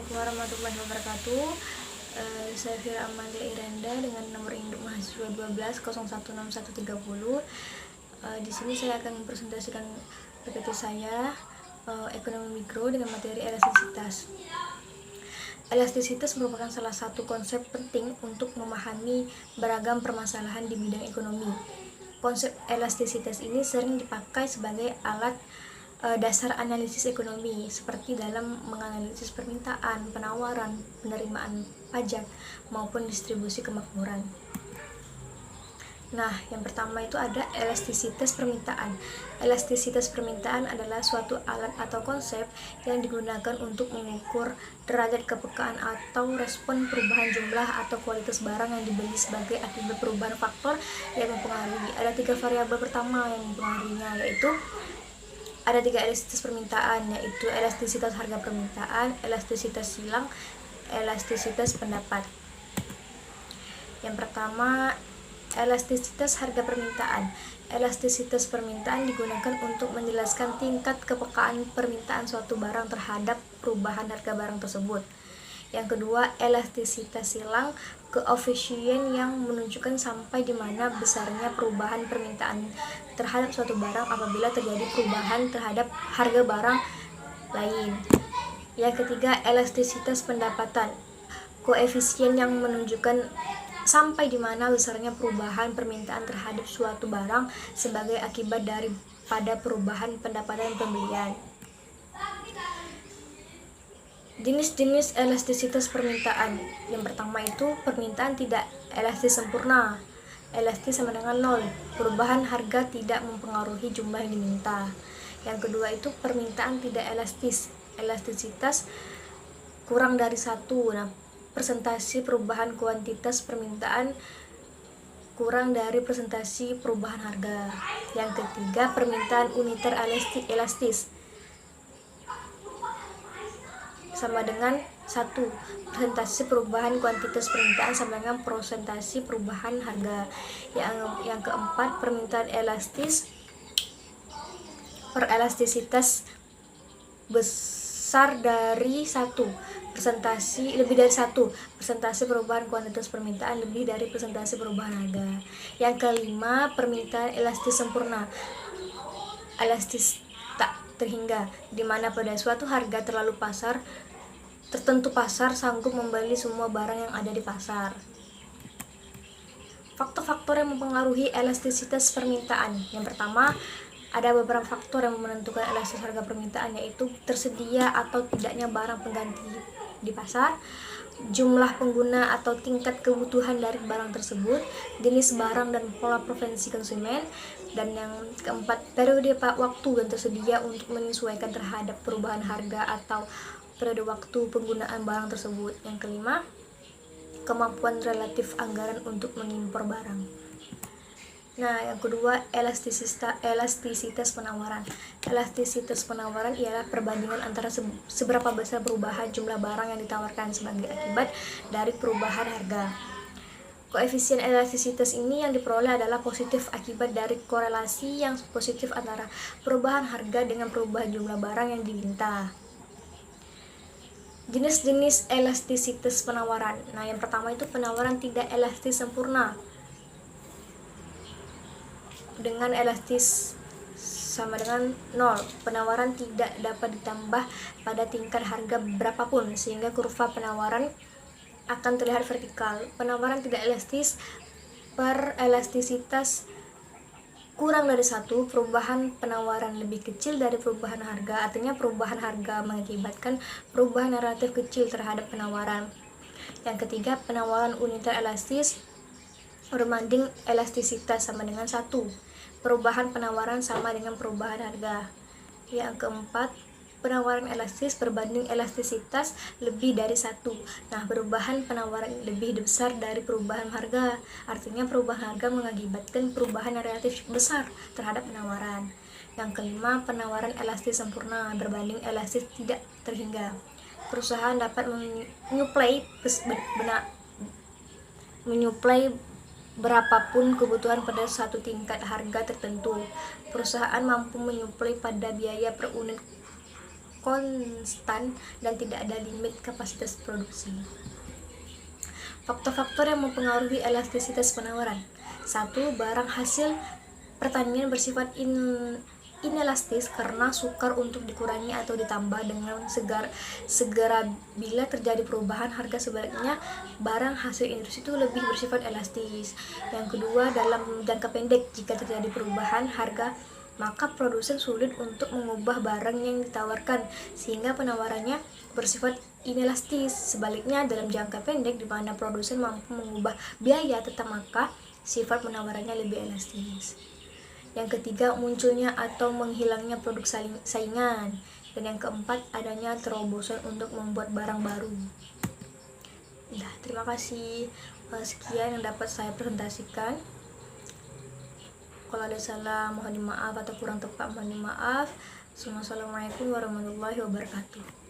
Assalamualaikum warahmatullahi wabarakatuh. Saya Fira Amalia Iranda dengan nomor induk mahasiswa 12016130. Di sini saya akan mempresentasikan PPT saya, ekonomi mikro dengan materi elastisitas. Elastisitas merupakan salah satu konsep penting untuk memahami beragam permasalahan di bidang ekonomi. Konsep elastisitas ini sering dipakai sebagai alat dasar analisis ekonomi, seperti dalam menganalisis permintaan, penawaran, penerimaan pajak, maupun distribusi kemakmuran. Nah, yang pertama itu ada elastisitas permintaan. Elastisitas permintaan adalah suatu alat atau konsep yang digunakan untuk mengukur derajat kepekaan atau respon perubahan jumlah atau kualitas barang yang dibeli sebagai akibat perubahan faktor yang mempengaruhi. Ada 3 variabel pertama yang mempengaruhinya, yaitu ada 3 elastisitas permintaan, yaitu elastisitas harga permintaan, elastisitas silang, elastisitas pendapat. Yang pertama, elastisitas harga permintaan. Elastisitas permintaan digunakan untuk menjelaskan tingkat kepekaan permintaan suatu barang terhadap perubahan harga barang tersebut. Yang kedua, elastisitas silang, koefisien yang menunjukkan sampai di mana besarnya perubahan permintaan terhadap suatu barang apabila terjadi perubahan terhadap harga barang lain. Yang ketiga, elastisitas pendapatan, koefisien yang menunjukkan sampai di mana besarnya perubahan permintaan terhadap suatu barang sebagai akibat daripada perubahan pendapatan pembelian. Jenis-jenis elastisitas permintaan. Yang pertama itu permintaan tidak elastis sempurna. Elastis sama dengan 0. Perubahan harga tidak mempengaruhi jumlah yang diminta. Yang kedua itu permintaan tidak elastis. Elastisitas kurang dari 1. Nah, persentase perubahan kuantitas permintaan kurang dari persentase perubahan harga. Yang ketiga, permintaan uniter elastis sama dengan 1. Persentase perubahan kuantitas permintaan sama dengan persentase perubahan harga. Yang keempat, permintaan elastis perelastisitas besar dari 1. Lebih dari 1. Persentase perubahan kuantitas permintaan lebih dari persentase perubahan harga. Yang kelima, permintaan elastis sempurna. Elastis tak terhingga, di mana pada suatu harga tertentu pasar sanggup membeli semua barang yang ada di pasar. Faktor-faktor yang mempengaruhi elastisitas permintaan. Yang pertama, ada beberapa faktor yang menentukan elastis harga permintaan, yaitu tersedia atau tidaknya barang pengganti di pasar, jumlah pengguna atau tingkat kebutuhan dari barang tersebut, jenis barang dan pola preferensi konsumen, dan yang keempat, periode waktu yang tersedia untuk menyesuaikan terhadap perubahan harga atau periode waktu penggunaan barang tersebut. Yang kelima, kemampuan relatif anggaran untuk mengimpor barang. Nah, yang kedua, elastisitas penawaran. Elastisitas penawaran ialah perbandingan antara seberapa besar perubahan jumlah barang yang ditawarkan sebagai akibat dari perubahan harga. Koefisien elastisitas ini yang diperoleh adalah positif akibat dari korelasi yang positif antara perubahan harga dengan perubahan jumlah barang yang diminta. Jenis-jenis elastisitas penawaran. Nah, yang pertama itu penawaran tidak elastis sempurna, dengan elastis sama dengan 0. Penawaran tidak dapat ditambah pada tingkat harga berapapun sehingga kurva penawaran akan terlihat vertikal. Penawaran tidak elastis, perelastisitas kurang dari 1. Perubahan penawaran lebih kecil dari perubahan harga, artinya perubahan harga mengakibatkan perubahan relatif kecil terhadap penawaran. Yang ketiga, penawaran uniter elastis berbanding elastisitas sama dengan 1. Perubahan penawaran sama dengan perubahan harga. Yang keempat, penawaran elastis berbanding elastisitas lebih dari 1. Nah, perubahan penawaran lebih besar dari perubahan harga, artinya perubahan harga mengakibatkan perubahan yang relatif besar terhadap penawaran. Yang kelima, penawaran elastis sempurna berbanding elastis tidak terhingga. Perusahaan dapat menyuplai berapapun kebutuhan pada satu tingkat harga tertentu. Perusahaan mampu menyuplai pada biaya per unit konstan dan tidak ada limit kapasitas produksi. Faktor-faktor yang mempengaruhi elastisitas penawaran. 1. Barang hasil pertanian bersifat inelastis karena sukar untuk dikurangi atau ditambah dengan segera bila terjadi perubahan harga. Sebaliknya, barang hasil industri itu lebih bersifat elastis. Yang kedua, dalam jangka pendek, jika terjadi perubahan harga, maka produsen sulit untuk mengubah barang yang ditawarkan sehingga penawarannya bersifat inelastis. Sebaliknya, dalam jangka pendek di mana produsen mampu mengubah biaya tetap, maka sifat penawarannya lebih elastis. Yang ketiga, munculnya atau menghilangnya produk saingan. Dan yang keempat, adanya terobosan untuk membuat barang baru. Nah, terima kasih. Sekian yang dapat saya presentasikan. Kalau ada salah mohon dimaaf, atau kurang tepat mohon dimaaf. Assalamualaikum warahmatullahi wabarakatuh.